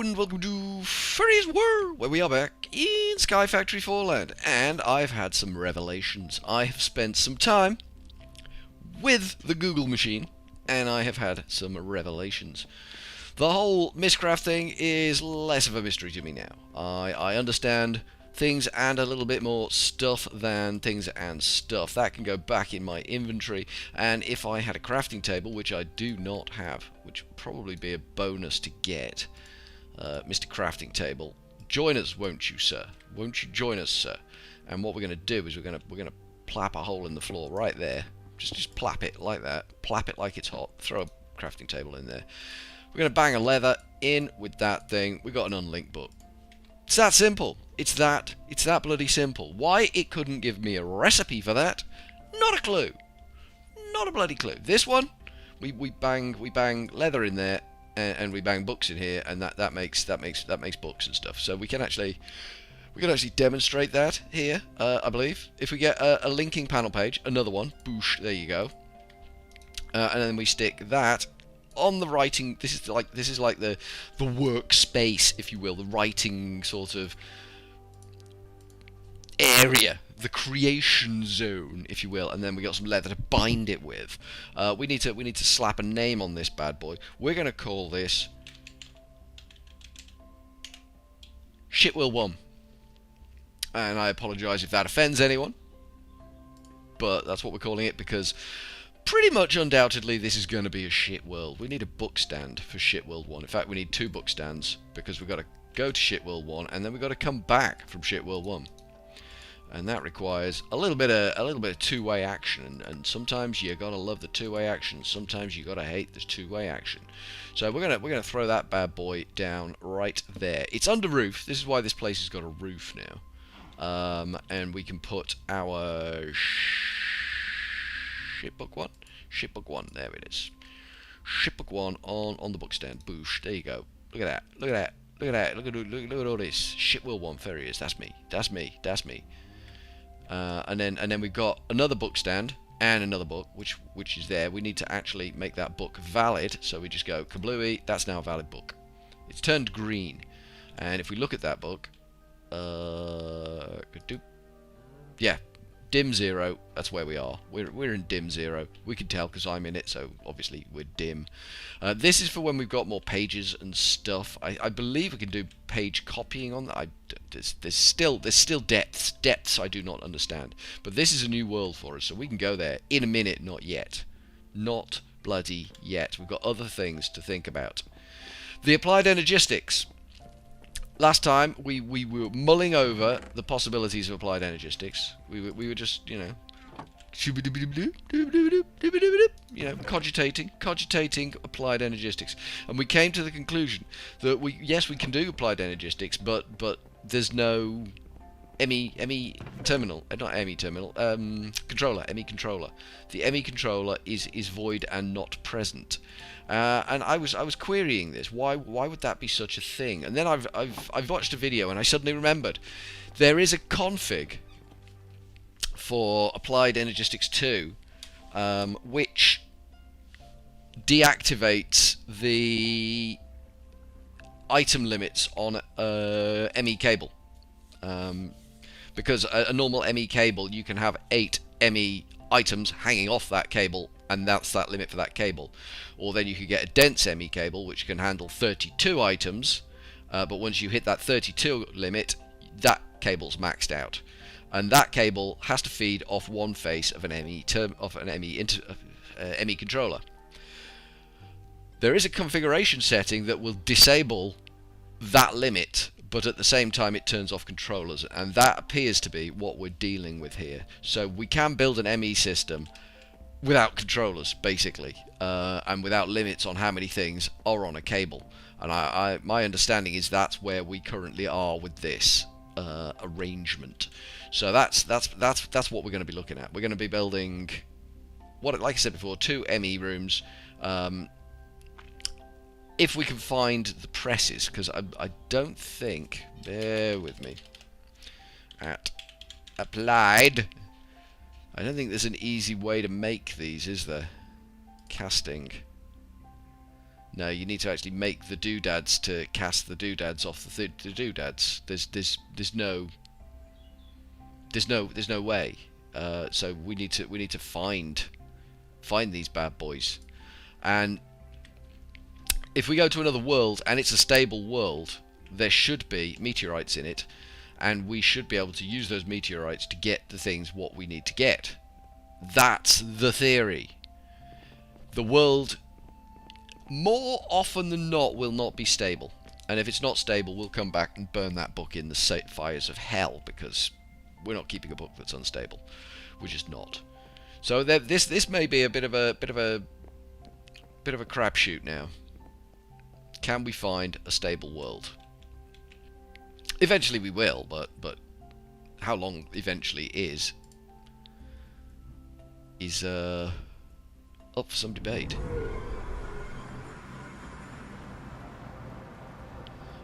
and welcome to Furryearsworld, where we are back in Sky Factory 4 land, and I've had some revelations. I have spent some time with the Google machine, and I have had some revelations. The whole Mistcraft thing is less of a mystery to me now. I understand things and a little bit more stuff than things and stuff. That can go back in my inventory, and if I had a crafting table, which I do not have, which would probably be a bonus to get, Mr. Crafting Table, join us, won't you, sir? Won't you join us, sir? And what we're going to do is we're going to plap a hole in the floor right there. Just plap it like that. Plap it like it's hot. Throw a crafting table in there. We're going to bang a leather in with that thing. We've got an unlinked book. It's that simple. It's that bloody simple. Why it couldn't give me a recipe for that? Not a clue. Not a bloody clue. This one, we bang leather in there, and we bang books in here, and that makes books and stuff. So we can actually demonstrate that here, I believe. If we get a linking panel page, another one, boosh, there you go, and then we stick that on the writing. This is like the workspace, if you will, the writing sort of area, the creation zone, if you will, and then we got some leather to bind it with. We need to slap a name on this bad boy. We're going to call this Shitwill 1. And I apologise if that offends anyone, but that's what we're calling it, because pretty much undoubtedly this is going to be a shit world. We need a book stand for Shitworld 1. In fact, we need 2 book stands, because we've got to go to Shitworld 1 and then we've got to come back from Shitworld 1. And that requires a little bit of two-way action, and sometimes you gotta love the two-way action. Sometimes you gotta hate the two-way action. So we're gonna throw that bad boy down right there. It's under roof. This is why this place has got a roof now. And we can put our shipbook 1. Shipbook 1. There it is. Shipbook 1 on the book stand. Boosh. There you go. Look at that. Look at that. Look at that. Look at all this. Shitwill 1 Furriers. That's me. That's me. That's me. And then we've got another book stand and another book, which is there. We need to actually make that book valid, so we just go kablooey. That's now a valid book. It's turned green, and if we look at that book, yeah, dim 0. That's where we are. We're in dim 0. We can tell because I'm in it, so obviously we're dim. This is for when we've got more pages and stuff. I believe we can do page copying on that. There's still depths I do not understand. But this is a new world for us, so we can go there in a minute. Not yet. Not bloody yet. We've got other things to think about. The applied energistics. Last time we were mulling over the possibilities of applied energistics. We were just, cogitating applied energistics, and we came to the conclusion that yes, we can do applied energistics, but there's no ME terminal, not ME terminal, controller, ME controller. The ME controller is void and not present. And I was querying this. Why would that be such a thing? And then I've watched a video and I suddenly remembered there is a config for Applied Energistics 2 which deactivates the item limits on ME cable. Because a normal ME cable, you can have 8 ME items hanging off that cable, and that's that limit for that cable. Or then you could get a dense ME cable which can handle 32 items, but once you hit that 32 limit, that cable's maxed out, and that cable has to feed off one face of an ME controller. There is a configuration setting that will disable that limit, but at the same time it turns off controllers, and that appears to be what we're dealing with here. So we can build an ME system without controllers, basically, and without limits on how many things are on a cable. And my understanding is that's where we currently are with this arrangement. So that's what we're going to be looking at. We're going to be building, like I said before, 2 ME rooms. If we can find the presses, because I don't think, bear with me, at applied, I don't think there's an easy way to make these, is there? Casting. No, you need to actually make the doodads to cast the doodads off the doodads. There's no way. So we need to find these bad boys. And if we go to another world and it's a stable world, there should be meteorites in it, and we should be able to use those meteorites to get the things what we need to get. That's the theory. The world, more often than not, will not be stable. And if it's not stable, we'll come back and burn that book in the fires of hell, because we're not keeping a book that's unstable. We're just not. So this may be a bit of a crapshoot now. Can we find a stable world? Eventually we will, but how long eventually is up for some debate.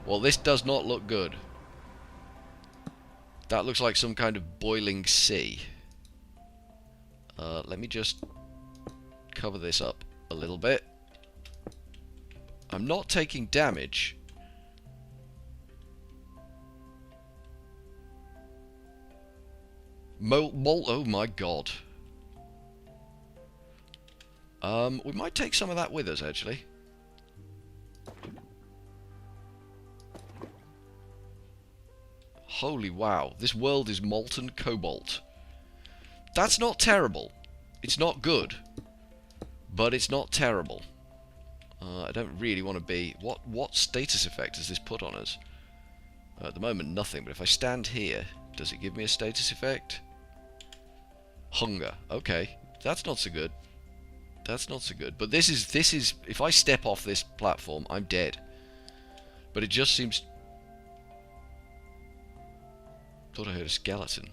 Well, this does not look good. That looks like some kind of boiling sea. Let me just cover this up a little bit. I'm not taking damage. Oh my god. We might take some of that with us, actually. Holy wow, this world is Molten Cobalt. That's not terrible. It's not good, but it's not terrible. I don't really want to be... What status effect does this put on us? At the moment, nothing, but if I stand here, does it give me a status effect? Hunger. Okay, that's not so good. That's not so good. But this is... If I step off this platform, I'm dead. But it just seems... Thought I heard a skeleton.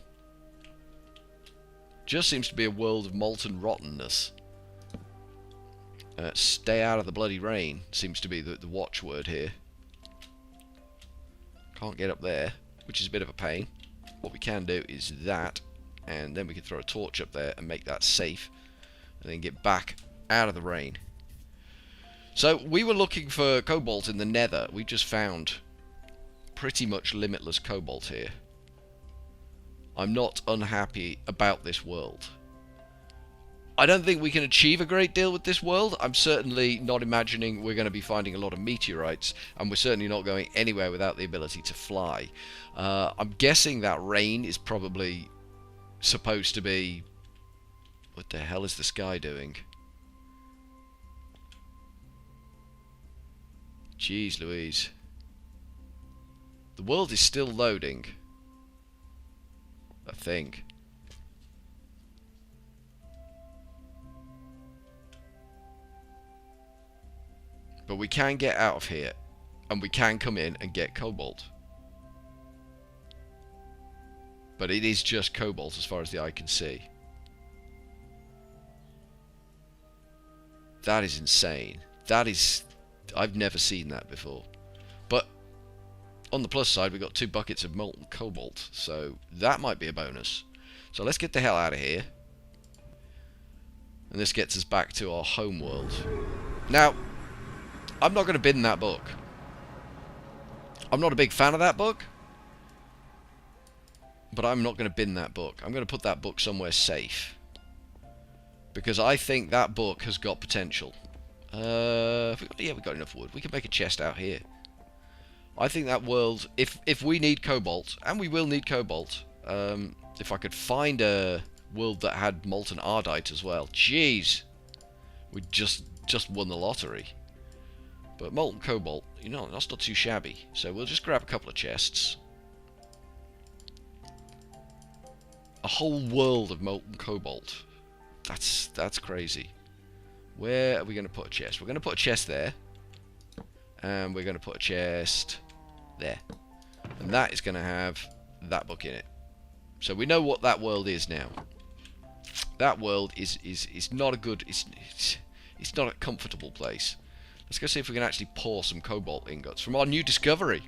Just seems to be a world of molten rottenness. Stay out of the bloody rain seems to be the watchword here. Can't get up there, which is a bit of a pain. What we can do is that, and then we can throw a torch up there and make that safe, and then get back out of the rain. So we were looking for cobalt in the nether. We just found pretty much limitless cobalt here. I'm not unhappy about this world. I don't think we can achieve a great deal with this world. I'm certainly not imagining we're going to be finding a lot of meteorites, and we're certainly not going anywhere without the ability to fly. I'm guessing that rain is probably supposed to be... What the hell is the sky doing? Jeez Louise. The world is still loading, I think. But we can get out of here, and we can come in and get cobalt. But it is just cobalt as far as the eye can see. That is insane. That is... I've never seen that before. But on the plus side, we've got 2 buckets of molten cobalt, so that might be a bonus. So let's get the hell out of here. And this gets us back to our home world. Now, I'm not going to bin that book. I'm not a big fan of that book, but I'm not going to bin that book. I'm going to put that book somewhere safe, because I think that book has got potential. Yeah, we've got enough wood. We can make a chest out here. I think that world, if we need cobalt, and we will need cobalt, if I could find a world that had molten ardite as well, jeez, we just won the lottery. But molten cobalt, you know, that's not too shabby. So we'll just grab a couple of chests. A whole world of molten cobalt. That's crazy. Where are we going to put a chest? We're going to put a chest there. And we're going to put a chest there. And that is going to have that book in it. So we know what that world is now. That world is not a good... It's not a comfortable place. Let's go see if we can actually pour some cobalt ingots from our new discovery.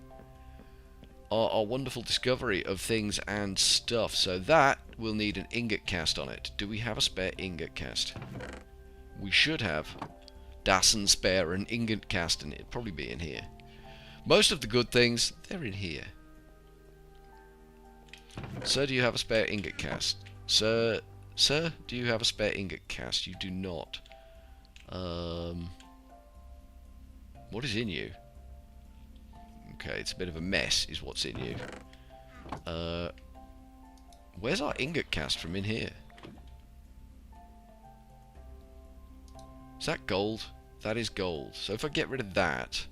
Our wonderful discovery of things and stuff. So that will need an ingot cast on it. Do we have a spare ingot cast? We should have. Dassen spare an ingot cast, and it'd probably be in here. Most of the good things, they're in here. Sir, do you have a spare ingot cast? Sir, do you have a spare ingot cast? You do not. What is in you? Okay, it's a bit of a mess, is what's in you. Where's our ingot cast from in here? Is that gold? That is gold. So if I get rid of that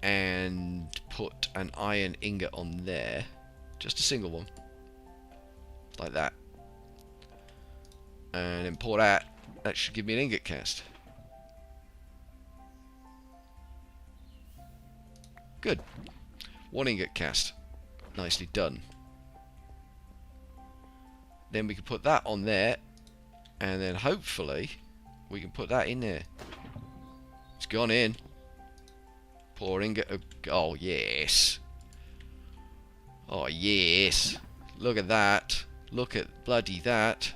and put an iron ingot on there, just a single one, like that, and then pour that should give me an ingot cast. Good. One ingot cast. Nicely done. Then we can put that on there, and then hopefully we can put that in there. It's gone in. Pour ingot. Oh, yes. Oh, yes. Look at that. Look at bloody that.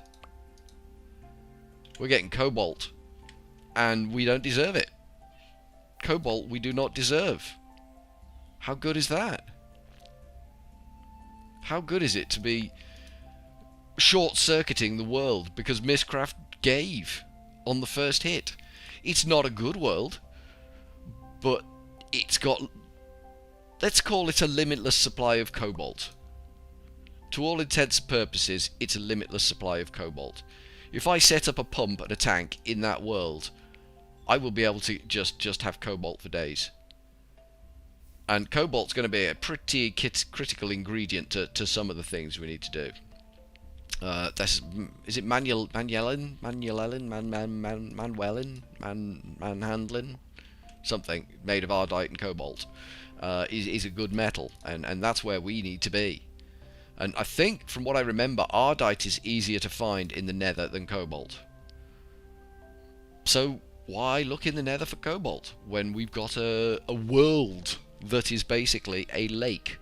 We're getting cobalt. And we don't deserve it. Cobalt we do not deserve. How good is that? How good is it to be short-circuiting the world because Mistcraft gave on the first hit? It's not a good world, but it's got, let's call it a limitless supply of cobalt. To all intents and purposes, it's a limitless supply of cobalt. If I set up a pump and a tank in that world, I will be able to just have cobalt for days. And cobalt's going to be a pretty critical ingredient to some of the things we need to do. Is it Manwelin? Something made of ardite and cobalt is a good metal, and that's where we need to be. And I think, from what I remember, ardite is easier to find in the nether than cobalt. So why look in the nether for cobalt when we've got a world that is basically a lake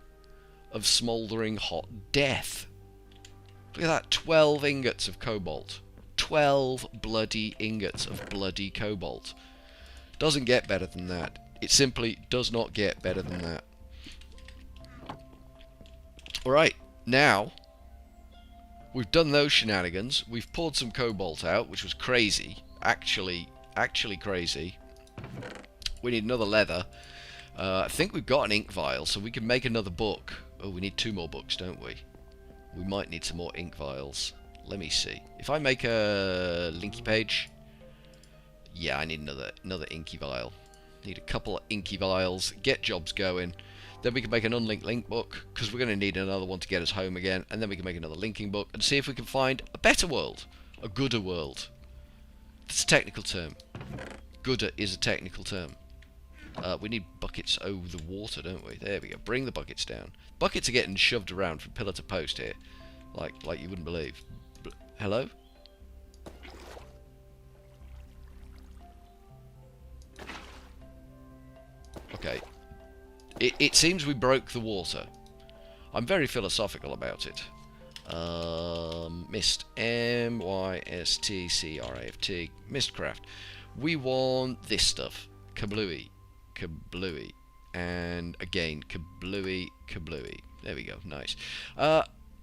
of smouldering hot death? Look at that, 12 ingots of cobalt. 12 bloody ingots of bloody cobalt. Doesn't get better than that. It simply does not get better than that. Alright, now we've done those shenanigans. We've poured some cobalt out, which was crazy. Actually crazy. We need another leather. I think we've got an ink vial, so we can make another book. Oh, we need 2 more books, don't we? We might need some more ink vials. Let me see. If I make a linky page, yeah, I need another inky vial. Need a couple of inky vials. Get jobs going. Then we can make an unlinked link book, because we're going to need another one to get us home again. And then we can make another linking book and see if we can find a better world, a gooder world. That's a technical term. Gooder is a technical term. We need buckets over the water, don't we? There we go. Bring the buckets down. Buckets are getting shoved around from pillar to post here, like you wouldn't believe. Hello? Okay. It seems we broke the water. I'm very philosophical about it. Mist. M-Y-S-T-C-R-A-F-T. Mistcraft. We want this stuff. Kablooey. Kablooey. And again, kablooey, kablooey. There we go. Nice.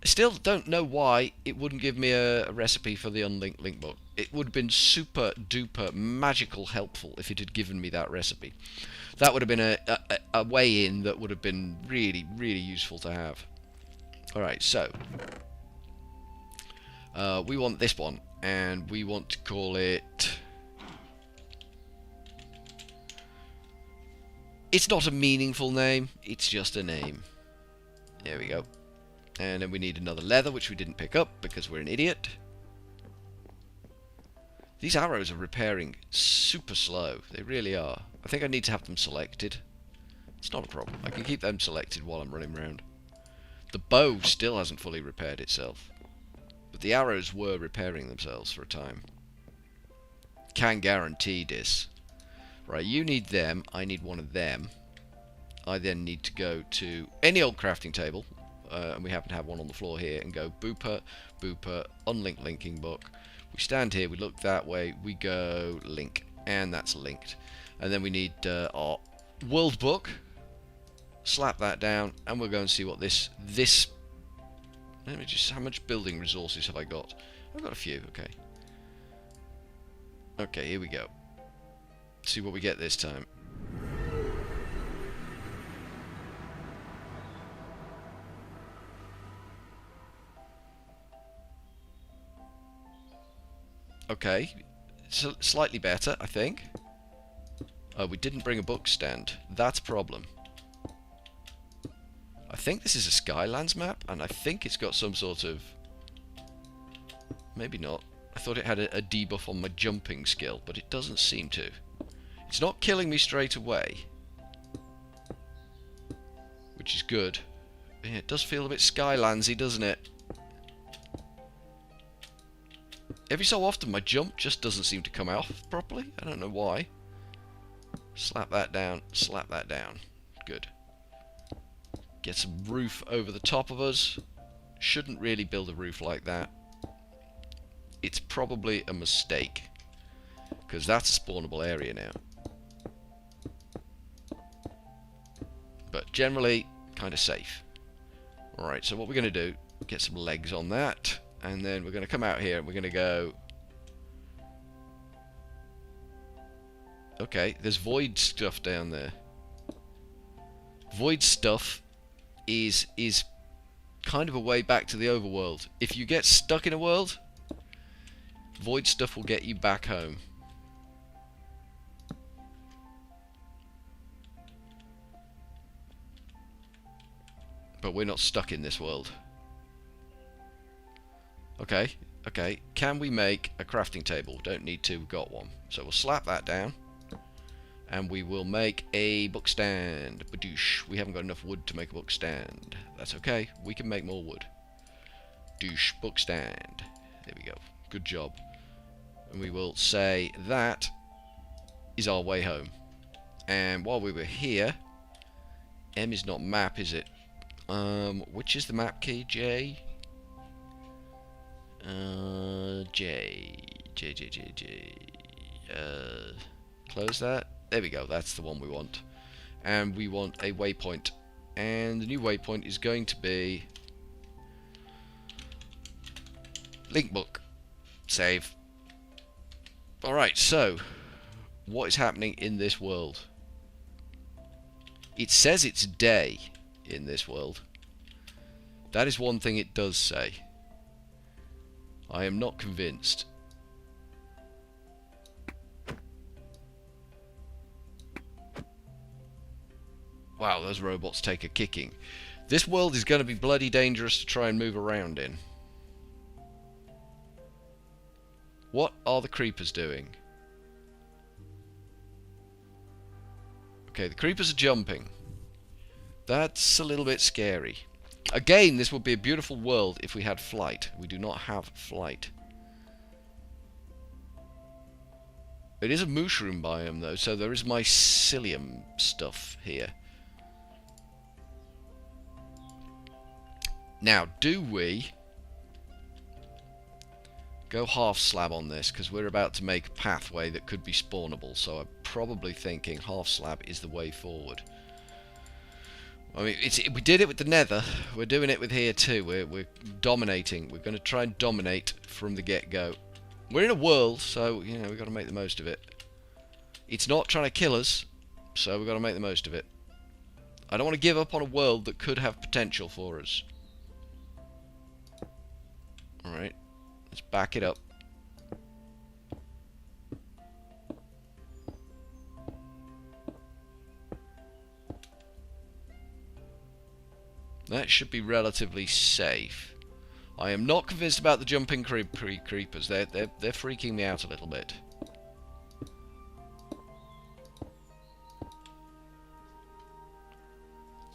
Still don't know why it wouldn't give me a recipe for the unlinked link book. It would have been super duper magical helpful if it had given me that recipe. That would have been a way in that would have been really, really useful to have. Alright, so we want this one, and we want to call it... It's not a meaningful name, it's just a name. There we go. And then we need another leather, which we didn't pick up because we're an idiot. These arrows are repairing super slow. They really are. I think I need to have them selected. It's not a problem. I can keep them selected while I'm running around. The bow still hasn't fully repaired itself. But the arrows were repairing themselves for a time. Can guarantee this. Right, you need them. I need one of them. I then need to go to any old crafting table. And we happen to have one on the floor here, and go booper, booper, unlinked linking book. We stand here, we look that way, we go link, and that's linked. And then we need our world book. Slap that down, and we'll go and see what this. Let me just. How much building resources have I got? I've got a few. Okay. Okay, here we go. See what we get this time. Okay, slightly better, I think. Oh, we didn't bring a book stand. That's a problem. I think this is a Skylands map, and I think it's got some sort of... Maybe not. I thought it had a debuff on my jumping skill, but it doesn't seem to. It's not killing me straight away, which is good. Yeah, it does feel a bit Skylandsy, doesn't it? Every so often my jump just doesn't seem to come off properly. I don't know why. Slap that down, slap that down. Good. Get some roof over the top of us. Shouldn't really build a roof like that. It's probably a mistake, because that's a spawnable area now. But generally, kind of safe. Alright, so what we're going to do, get some legs on that. And then we're going to come out here and we're going to go... Okay, there's void stuff down there. Void stuff is kind of a way back to the overworld. If you get stuck in a world, void stuff will get you back home. But we're not stuck in this world. Okay, okay. Can we make a crafting table? Don't need to, we've got one. So we'll slap that down. And we will make a book stand. Badoosh. We haven't got enough wood to make a book stand. That's okay, we can make more wood. Douche, book stand. There we go. Good job. And we will say that is our way home. And while we were here, M is not map, is it? Which is the map key? J. J. Close that. There we go. That's the one we want. And we want a waypoint. And the new waypoint is going to be link book. Save. Alright, so what is happening in this world? It says it's day in this world. That is one thing it does say. I am not convinced. Wow, those robots take a kicking. This world is going to be bloody dangerous to try and move around in. What are the creepers doing? Okay, the creepers are jumping. That's a little bit scary. Again, this would be a beautiful world if we had flight. We do not have flight. It is a mushroom biome though, so there is mycelium stuff here. Now, do we go half slab on this, because we're about to make a pathway that could be spawnable, so I'm probably thinking half slab is the way forward. I mean, we did it with the nether, we're doing it with here too. We're dominating. We're going to try and dominate from the get-go. We're in a world, so, you know, we've got to make the most of it. It's not trying to kill us, so we've got to make the most of it. I don't want to give up on a world that could have potential for us. Alright, let's back it up. That should be relatively safe. I am not convinced about the jumping creepers. They're freaking me out a little bit.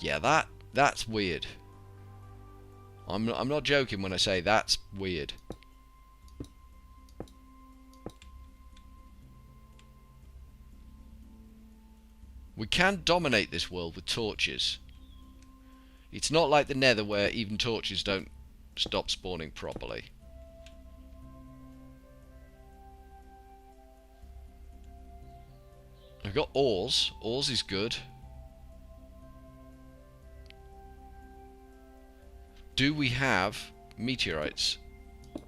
Yeah, that's weird. I'm not joking when I say that's weird. We can dominate this world with torches. It's not like the nether where even torches don't stop spawning properly. I've got ores. Ores is good. Do we have meteorites? Do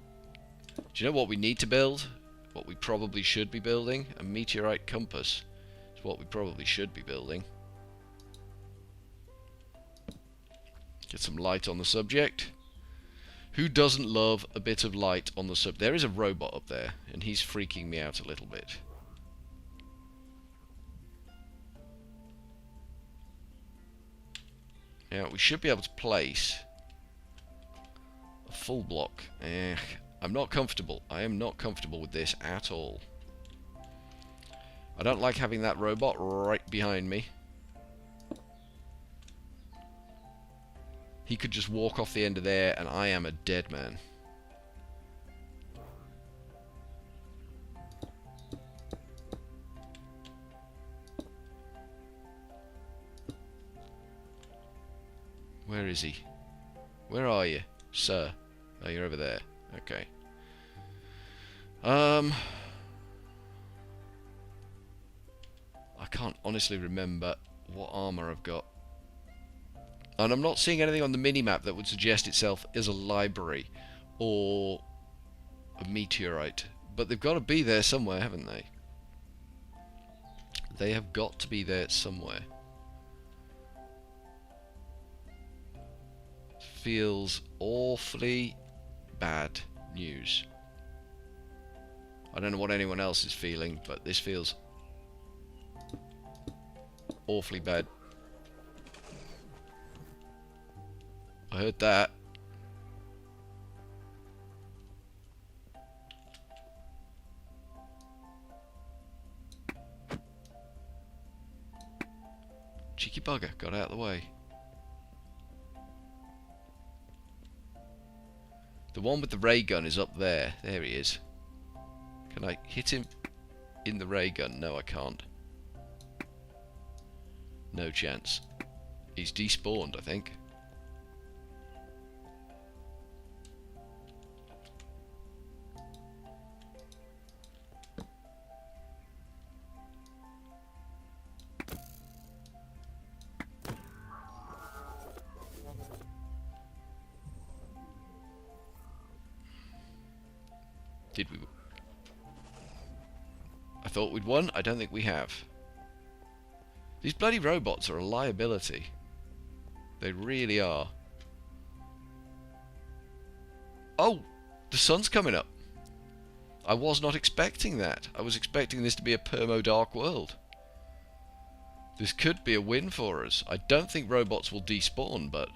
you know what we need to build? What we probably should be building? A meteorite compass is what we probably should be building. Get some light on the subject. Who doesn't love a bit of light on the subject? There is a robot up there, and he's freaking me out a little bit. Now, we should be able to place a full block. I'm not comfortable. I am not comfortable with this at all. I don't like having that robot right behind me. He could just walk off the end of there, and I am a dead man. Where is he? Where are you, sir? Oh, you're over there. Okay. I can't honestly remember what armor I've got. And I'm not seeing anything on the minimap that would suggest itself as a library or a meteorite. But they've got to be there somewhere, haven't they? They have got to be there somewhere. Feels awfully bad news. I don't know what anyone else is feeling, but this feels awfully bad. I heard that. Cheeky bugger, got out of the way. The one with the ray gun is up there. There he is. Can I hit him in the ray gun? No, I can't. No chance. He's despawned, I think. Did we? I thought we'd won. I don't think we have. These bloody robots are a liability. They really are. Oh! The sun's coming up. I was not expecting that. I was expecting this to be a permo-dark world. This could be a win for us. I don't think robots will despawn, but...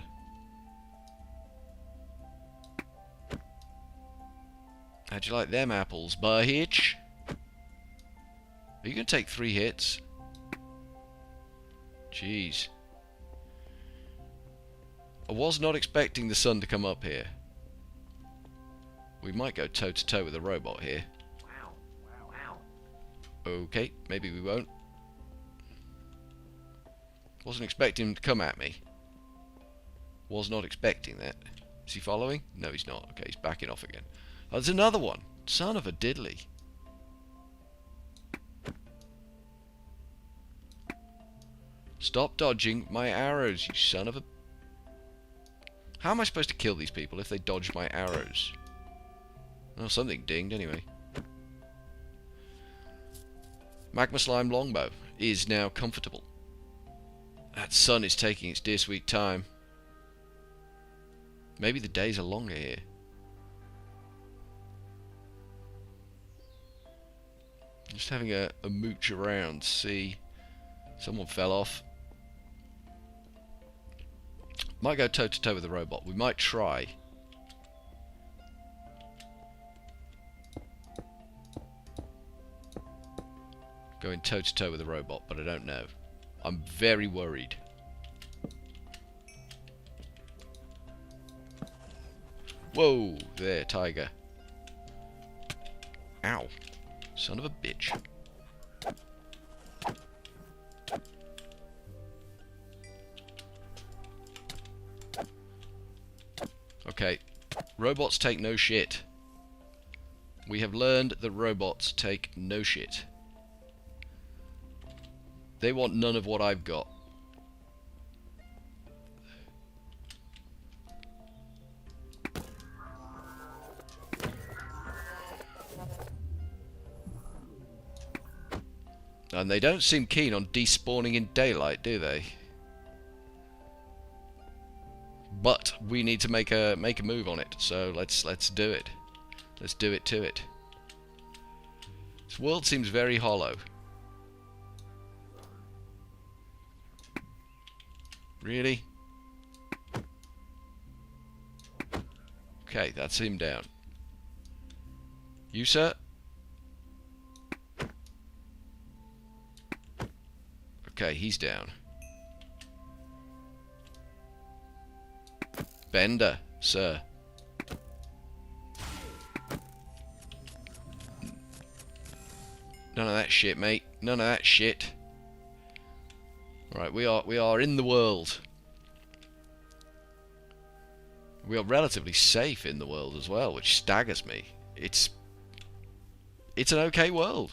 How'd you like them apples, Hitch? Are you going to take 3 hits? Jeez. I was not expecting the sun to come up here. We might go toe-to-toe with a robot here. Okay, maybe we won't. Wasn't expecting him to come at me. Was not expecting that. Is he following? No, he's not. Okay, he's backing off again. Oh, there's another one. Son of a diddly. Stop dodging my arrows, you son of a... How am I supposed to kill these people if they dodge my arrows? Oh, something dinged anyway. Magma Slime Longbow is now comfortable. That sun is taking its dear sweet time. Maybe the days are longer here. Just having a mooch around, see. Someone fell off. Might go toe to toe with the robot. We might try. Going toe to toe with the robot, but I don't know. I'm very worried. Whoa, there, tiger. Ow. Son of a bitch. Okay. Robots take no shit. We have learned that robots take no shit. They want none of what I've got. And they don't seem keen on despawning in daylight, do they? But we need to make a move on it. So let's do it. Let's do it to it. This world seems very hollow. Really? Okay, that's him down. You, sir? Okay, he's down. Bender, sir. None of that shit, mate. None of that shit. Right, we are in the world. We are relatively safe in the world as well, which staggers me. It's an okay world.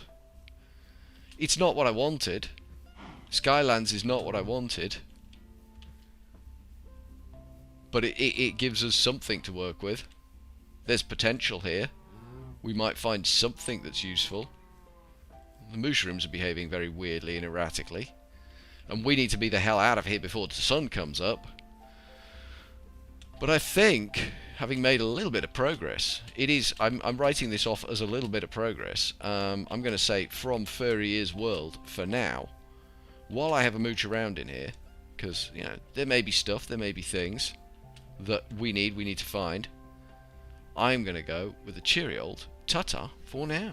It's not what I wanted. Skylands is not what I wanted. But it gives us something to work with. There's potential here. We might find something that's useful. The mushrooms are behaving very weirdly and erratically. And we need to be the hell out of here before the sun comes up. But I think, having made a little bit of progress, I'm writing this off as a little bit of progress. I'm going to say from Furryearsworld for now. While I have a mooch around in here, because, you know, there may be stuff, there may be things that we need to find. I'm going to go with a cheery old ta-ta for now.